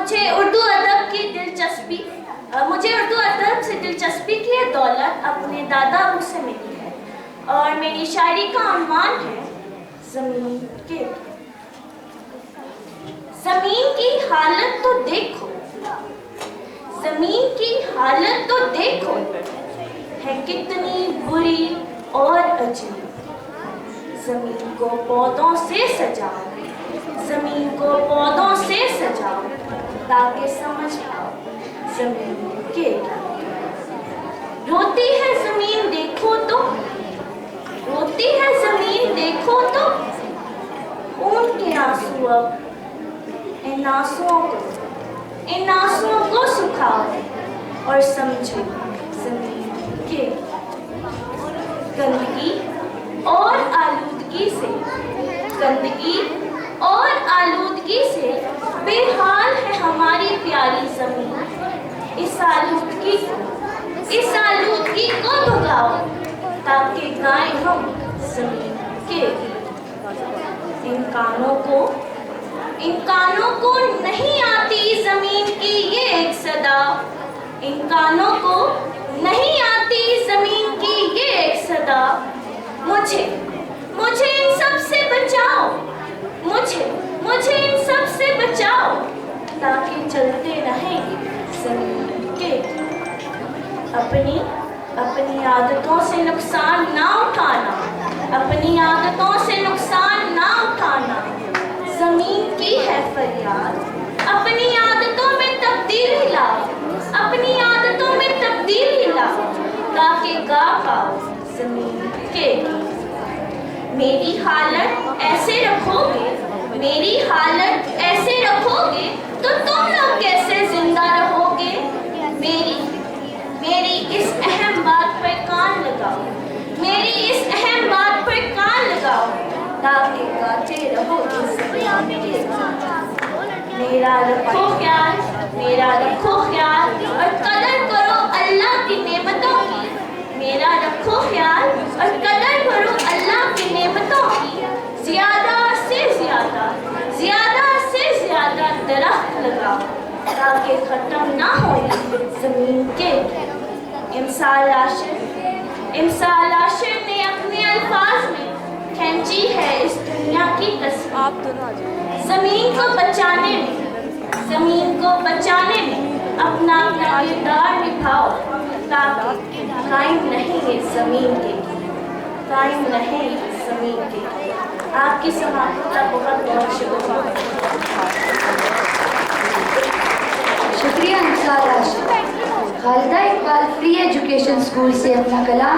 मुझे उर्दू अदब से दिलचस्पी की ये दौलत अपने दादा अबू से मिली है और मेरी शायरी का उन्वान है ज़मीन के। ज़मीन की हालत तो देखो, ज़मीन की हालत तो देखो, है कितनी बुरी और अजीब। ज़मीन को पौधों से सजाओ, ज़मीन को पौधों से सजाओ ताकि समझ पाओ ज़मीन के। रोती है ज़मीन देखो तो, रोती है ज़मीन देखो तो, खून के आंसू अब इन आंसुओं को सुखाओ और समझो ज़मीन के। गंदगी और आलूदगी से, गंदगी और आलूदगी से बेहाल है हमारी प्यारी ज़मीन। इस आलूदगी को भगाओ ताकि गाएं हम ज़मीन के। इन कानों को नहीं आती ज़मीन की ये एक सदा, इन कानों को नहीं आती ज़मीन की ये एक सदा। मुझे इन सब से बचाओ, मुझे इन सब से बचाओ ताकि चलते रहें ज़मीन के। अपनी आदतों से नुकसान ना उठाना, अपनी आदतों से नुकसान ना उठाना ज़मीन की है फरियाद। अपनी आदतों में तब्दीली लाओ, अपनी आदतों में तब्दीली लाओ ताकि गा पाओ ज़मीन के। मेरी हालत ऐसे रखोगे, मेरी हालत ऐसे रखोगे तो तुम लोग कैसे जिंदा रहोगे। मेरी इस अहम बात पर कान लगाओ, मेरी इस अहम बात पर कान लगाओ ताकि गाते रहो मेरा रखो ख्याल, मेरा रखो ख्याल और कदर करो अल्लाह की नेमतों की। मेरा रखो ख्याल और कदर करो अल्लाह की नेमतों की। ज़्यादा से ज़्यादा दरख्त लगाओ ताकि ख़त्म ना हो ज़मीन के। इमसाल आशिर ने अपने अल्फाज में खींची है इस दुनिया की तस्वीर। ज़मीन को बचाने में अपना किरदार निभाओ ताकि कायम रहे ज़मीन के, कायम रहे ज़मीन के। आपकी समाअत का बहुत बहुत शुक्रिया। Khalida Iqbal free education school से अपना कलाम